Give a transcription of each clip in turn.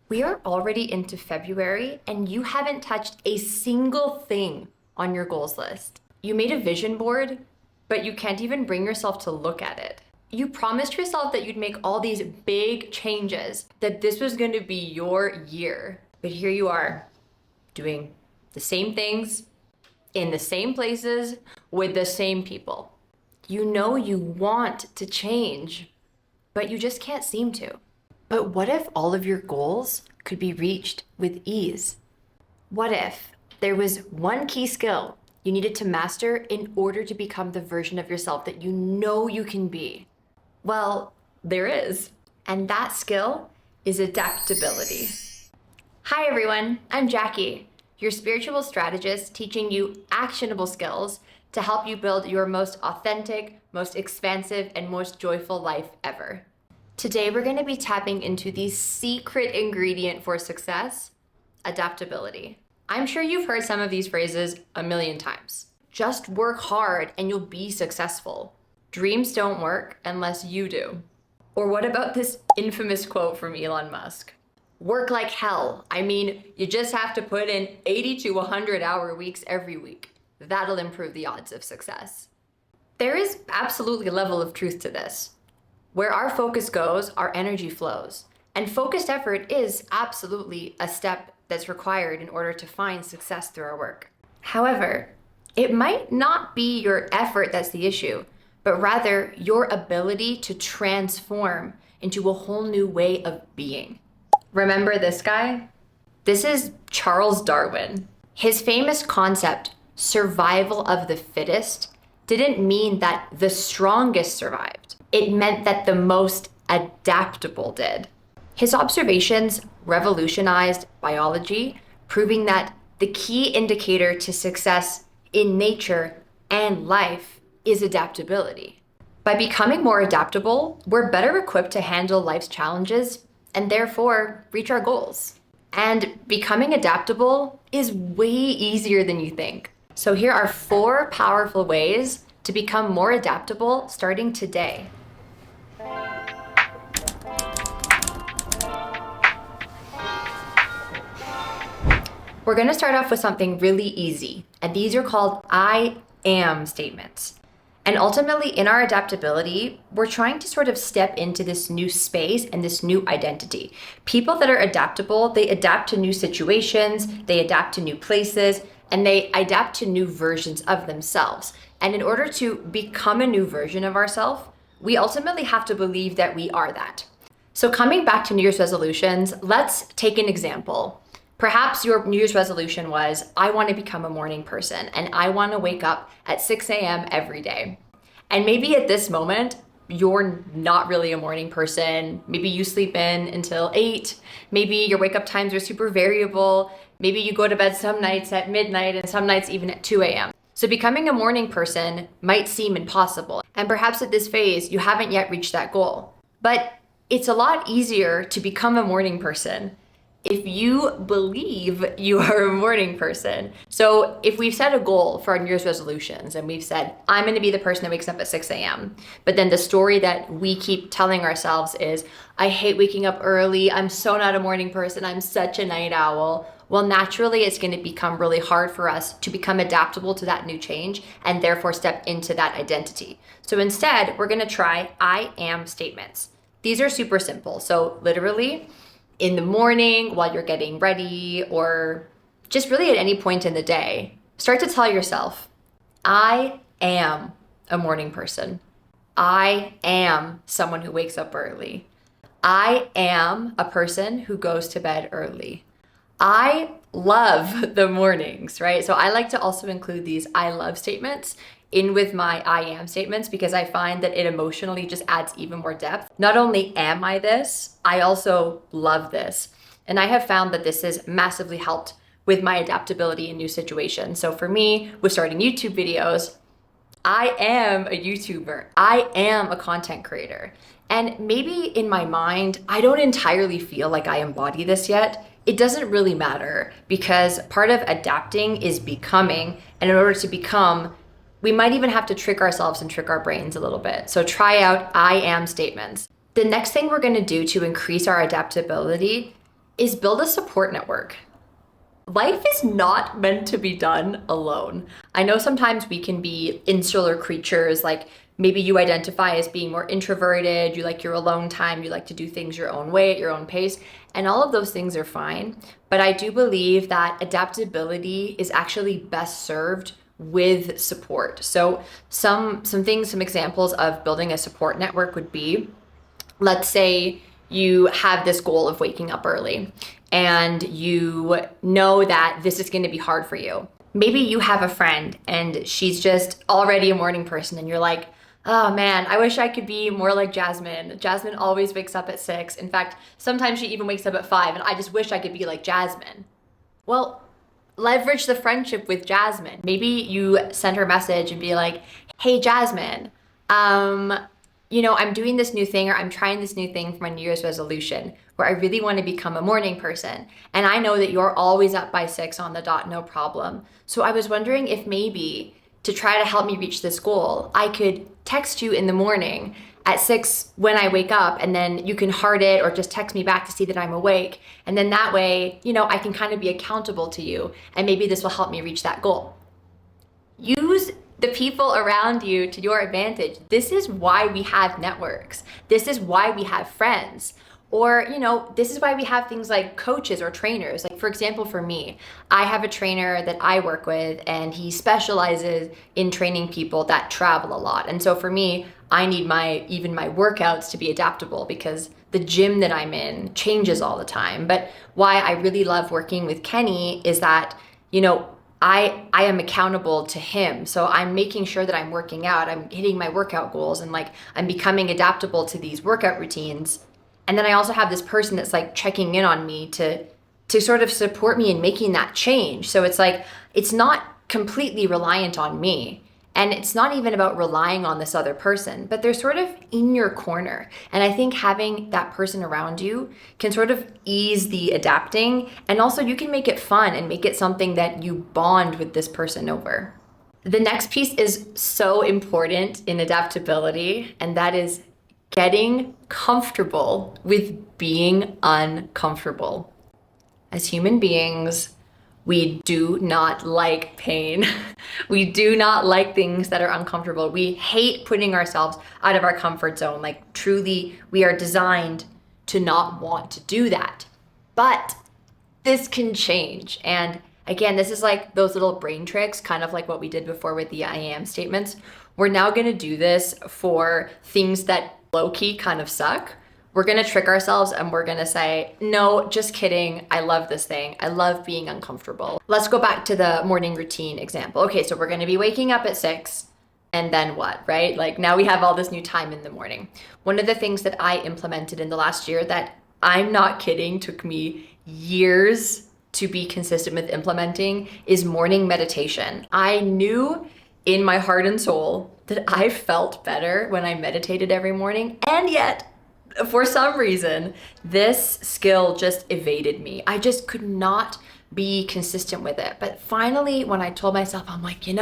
We are already into February and you haven't touched a single thing on your goals list. You made a vision board, but you can't even bring yourself to look at it. You promised yourself that you'd make all these big changes, that this was going to be your year. But here you are, doing the same things, in the same places, with the same people. You know you want to change, but you just can't seem to. But what if all of your goals could be reached with ease? What if there was one key skill you needed to master in order to become the version of yourself that you know you can be? Well, there is. And that skill is adaptability. Hi everyone, I'm Jackie, your spiritual strategist teaching you actionable skills to help you build your most authentic, most expansive, and most joyful life ever. Today, we're going to be tapping into the secret ingredient for success, adaptability. I'm sure you've heard some of these phrases a million times. Just work hard and you'll be successful. Dreams don't work unless you do. Or what about this infamous quote from Elon Musk? Work like hell. I mean, you just have to put in 80 to 100-hour weeks every week. That'll improve the odds of success. There is absolutely a level of truth to this. Where our focus goes, our energy flows. And focused effort is absolutely a step that's required in order to find success through our work. However, it might not be your effort that's the issue, but rather your ability to transform into a whole new way of being. Remember this guy? This is Charles Darwin. His famous concept, survival of the fittest, didn't mean that the strongest survived. It meant that the most adaptable did. His observations revolutionized biology, proving that the key indicator to success in nature and life is adaptability. By becoming more adaptable, we're better equipped to handle life's challenges and therefore reach our goals. And becoming adaptable is way easier than you think. So here are 4 powerful ways to become more adaptable starting today. We're going to start off with something really easy, and these are called I am statements. And ultimately, in our adaptability, we're trying to sort of step into this new space and this new identity. People that are adaptable, they adapt to new situations, they adapt to new places, and they adapt to new versions of themselves. And in order to become a new version of ourselves, we ultimately have to believe that we are that. So coming back to New Year's resolutions, let's take an example. Perhaps your New Year's resolution was, I want to become a morning person and I want to wake up at 6 a.m. every day. And maybe at this moment, you're not really a morning person. Maybe you sleep in until 8. Maybe your wake up times are super variable. Maybe you go to bed some nights at midnight and some nights even at 2 a.m. So becoming a morning person might seem impossible. And perhaps at this phase, you haven't yet reached that goal. But it's a lot easier to become a morning person if you believe you are a morning person. So if we've set a goal for our New Year's resolutions and we've said, I'm going to be the person that wakes up at 6 a.m. But then the story that we keep telling ourselves is, I hate waking up early. I'm so not a morning person. I'm such a night owl. Well, naturally, it's going to become really hard for us to become adaptable to that new change and therefore step into that identity. So instead, we're going to try I am statements. These are super simple. So literally, in the morning, while you're getting ready, or just really at any point in the day, start to tell yourself, I am a morning person. I am someone who wakes up early. I am a person who goes to bed early. I love the mornings, right? So I like to also include these I love statements in with my I am statements because I find that it emotionally just adds even more depth. Not only am I this, I also love this. And I have found that this has massively helped with my adaptability in new situations. So for me, with starting YouTube videos, I am a YouTuber. I am a content creator. And maybe in my mind, I don't entirely feel like I embody this yet. It doesn't really matter because part of adapting is becoming. And in order to become, we might even have to trick ourselves and trick our brains a little bit. So try out I am statements. The next thing we're going to do to increase our adaptability is build a support network. Life is not meant to be done alone. I know sometimes we can be insular creatures, like maybe you identify as being more introverted, you like your alone time, you like to do things your own way at your own pace, and all of those things are fine. But I do believe that adaptability is actually best served with support. So some things, some examples of building a support network would be, let's say you have this goal of waking up early and you know that this is going to be hard for you. Maybe you have a friend and she's just already a morning person and you're like, oh man, I wish I could be more like Jasmine. Jasmine always wakes up at 6. In fact, sometimes she even wakes up at 5 and I just wish I could be like Jasmine. Well, leverage the friendship with Jasmine. Maybe you send her a message and be like, hey Jasmine, I'm doing this new thing, or I'm trying this new thing for my New Year's resolution where I really want to become a morning person. And I know that you're always up by 6 on the dot, no problem. So I was wondering if maybe to try to help me reach this goal, I could text you in the morning at 6 when I wake up, and then you can heart it or just text me back to see that I'm awake. And then that way, I can kind of be accountable to you. And maybe this will help me reach that goal. Use the people around you to your advantage. This is why we have networks. This is why we have friends. Or, this is why we have things like coaches or trainers. Like, for example, for me, I have a trainer that I work with, and he specializes in training people that travel a lot. And so for me, I need even my workouts to be adaptable because the gym that I'm in changes all the time. But why I really love working with Kenny is that, I am accountable to him. So I'm making sure that I'm working out, I'm hitting my workout goals, and I'm becoming adaptable to these workout routines. And then I also have this person that's checking in on me to sort of support me in making that change. So it's not completely reliant on me. And it's not even about relying on this other person, but they're sort of in your corner. And I think having that person around you can sort of ease the adapting. And also you can make it fun and make it something that you bond with this person over. The next piece is so important in adaptability, and that is getting comfortable with being uncomfortable. As human beings, we do not like pain. We do not like things that are uncomfortable. We hate putting ourselves out of our comfort zone. Truly, we are designed to not want to do that. But this can change. And again, this is like those little brain tricks, kind of like what we did before with the I am statements. We're now going to do this for things that low-key kind of suck. We're going to trick ourselves and we're going to say, no, just kidding. I love this thing. I love being uncomfortable. Let's go back to the morning routine example. Okay, so we're going to be waking up at 6 and then what, right? Now we have all this new time in the morning. One of the things that I implemented in the last year that, I'm not kidding, took me years to be consistent with implementing is morning meditation. I knew in my heart and soul that I felt better when I meditated every morning, and yet for some reason, this skill just evaded me. I just could not be consistent with it. But finally, when I told myself, I'm like, I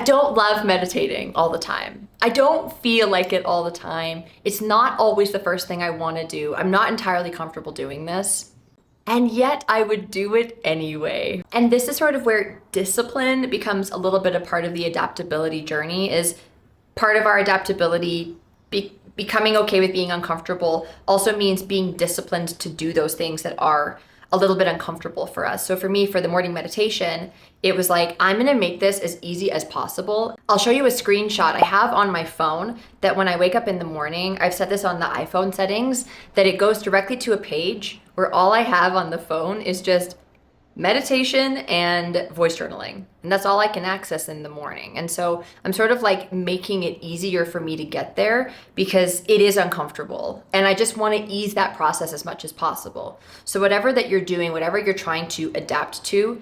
don't love meditating all the time. I don't feel like it all the time. It's not always the first thing I want to do. I'm not entirely comfortable doing this. And yet I would do it anyway. And this is sort of where discipline becomes a little bit a part of the adaptability journey. Is part of our adaptability becoming okay with being uncomfortable also means being disciplined to do those things that are a little bit uncomfortable for us. So for me, for the morning meditation, it was like, I'm gonna make this as easy as possible. I'll show you a screenshot I have on my phone that when I wake up in the morning, I've set this on the iPhone settings, that it goes directly to a page where all I have on the phone is just meditation and voice journaling. And that's all I can access in the morning. And so I'm sort of making it easier for me to get there because it is uncomfortable. And I just want to ease that process as much as possible. So whatever that you're doing, whatever you're trying to adapt to,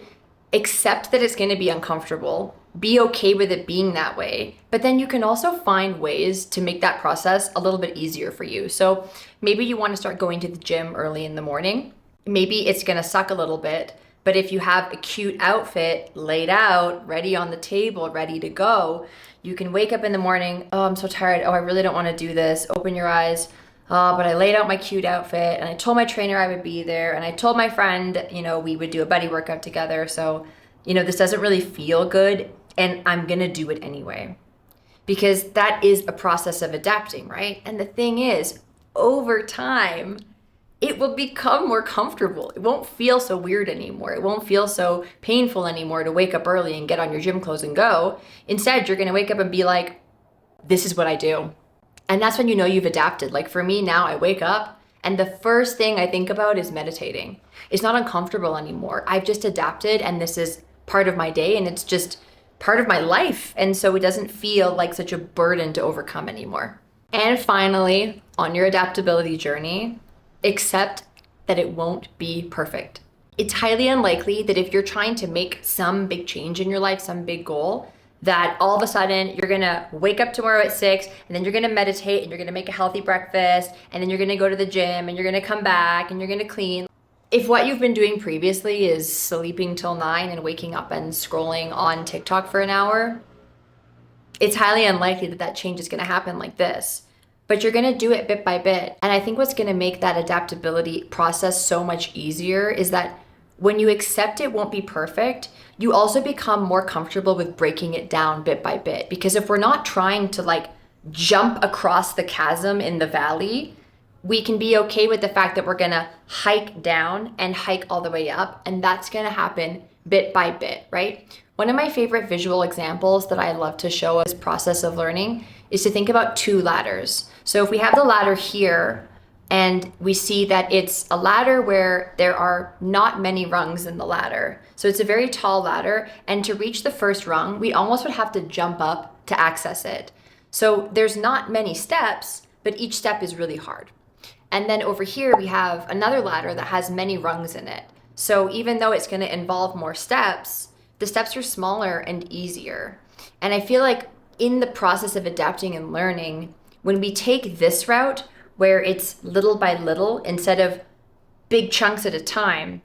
accept that it's going to be uncomfortable. Be okay with it being that way. But then you can also find ways to make that process a little bit easier for you. So maybe you want to start going to the gym early in the morning. Maybe it's going to suck a little bit. But if you have a cute outfit laid out, ready on the table, ready to go, you can wake up in the morning, oh, I'm so tired. Oh, I really don't want to do this. Open your eyes. but I laid out my cute outfit and I told my trainer I would be there and I told my friend, we would do a buddy workout together. So, this doesn't really feel good and I'm gonna do it anyway. Because that is a process of adapting, right? And the thing is, over time, it will become more comfortable. It won't feel so weird anymore. It won't feel so painful anymore to wake up early and get on your gym clothes and go. Instead, you're gonna wake up and be like, this is what I do. And that's when you know you've adapted. Like for me now, I wake up and the first thing I think about is meditating. It's not uncomfortable anymore. I've just adapted and this is part of my day and it's just part of my life. And so it doesn't feel like such a burden to overcome anymore. And finally, on your adaptability journey, accept that it won't be perfect. It's highly unlikely that if you're trying to make some big change in your life, some big goal, that all of a sudden you're gonna wake up tomorrow at 6 and then you're gonna meditate and you're gonna make a healthy breakfast and then you're gonna go to the gym and you're gonna come back and you're gonna clean. If what you've been doing previously is sleeping till 9 and waking up and scrolling on TikTok for an hour, it's highly unlikely that that change is gonna happen like this. But you're gonna do it bit by bit. And I think what's gonna make that adaptability process so much easier is that when you accept it won't be perfect, you also become more comfortable with breaking it down bit by bit. Because if we're not trying to jump across the chasm in the valley, we can be okay with the fact that we're gonna hike down and hike all the way up. And that's gonna happen bit by bit, right? One of my favorite visual examples that I love to show this process of learning is to think about 2 ladders. So if we have the ladder here, and we see that it's a ladder where there are not many rungs in the ladder. So it's a very tall ladder, and to reach the first rung, we almost would have to jump up to access it. So there's not many steps, but each step is really hard. And then over here, we have another ladder that has many rungs in it. So even though it's gonna involve more steps, the steps are smaller and easier. And I feel like in the process of adapting and learning, when we take this route, where it's little by little instead of big chunks at a time,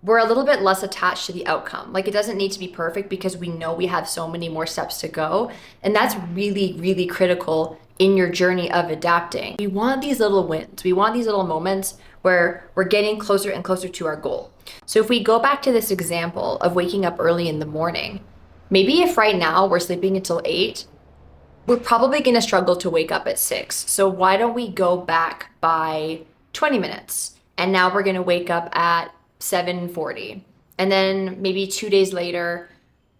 we're a little bit less attached to the outcome. It doesn't need to be perfect because we know we have so many more steps to go. And that's really, really critical in your journey of adapting. We want these little wins. We want these little moments where we're getting closer and closer to our goal. So if we go back to this example of waking up early in the morning, maybe if right now we're sleeping until 8, we're probably gonna struggle to wake up at 6. So why don't we go back by 20 minutes? And now we're gonna wake up at 7:40. And then maybe 2 days later,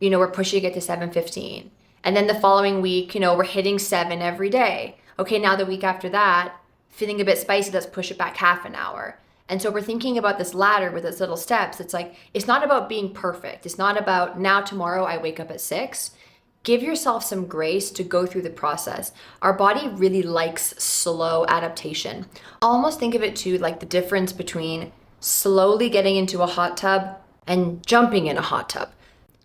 we're pushing it to 7:15. And then the following week, we're hitting 7 every day. Okay, now the week after that, feeling a bit spicy, let's push it back half an hour. And so we're thinking about this ladder with its little steps. It's not about being perfect. It's not about now tomorrow I wake up at 6. Give yourself some grace to go through the process. Our body really likes slow adaptation. Almost think of it too like the difference between slowly getting into a hot tub and jumping in a hot tub.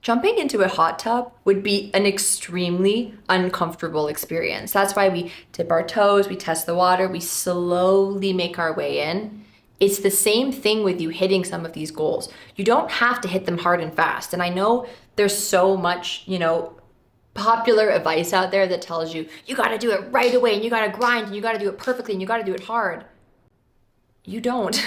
Jumping into a hot tub would be an extremely uncomfortable experience. That's why we dip our toes, we test the water, we slowly make our way in. It's the same thing with you hitting some of these goals. You don't have to hit them hard and fast. And I know there's so much, popular advice out there that tells you, you gotta do it right away and you gotta grind and you gotta do it perfectly and you gotta do it hard. You don't.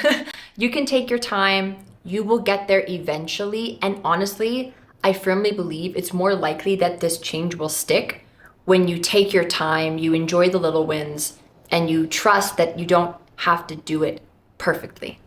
You can take your time, you will get there eventually. And honestly, I firmly believe it's more likely that this change will stick when you take your time, you enjoy the little wins, and you trust that you don't have to do it perfectly.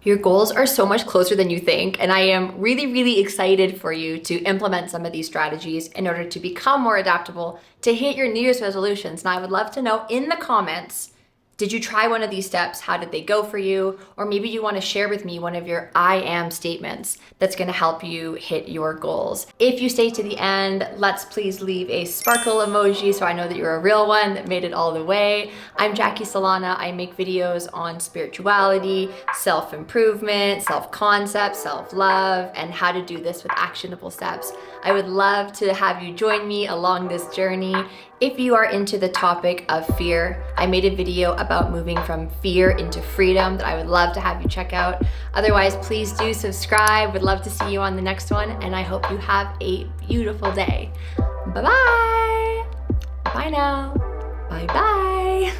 Your goals are so much closer than you think, and I am really, really excited for you to implement some of these strategies in order to become more adaptable, to hit your New Year's resolutions. And I would love to know in the comments, did you try one of these steps? How did they go for you? Or maybe you want to share with me one of your I am statements that's going to help you hit your goals. If you stay to the end, let's please leave a sparkle emoji so I know that you're a real one that made it all the way. I'm Jackie Solana. I make videos on spirituality, self-improvement, self-concept, self-love, and how to do this with actionable steps. I would love to have you join me along this journey. If you are into the topic of fear, I made a video about moving from fear into freedom that I would love to have you check out. Otherwise, please do subscribe. Would love to see you on the next one, and I hope you have a beautiful day. Bye-bye. Bye now. Bye-bye.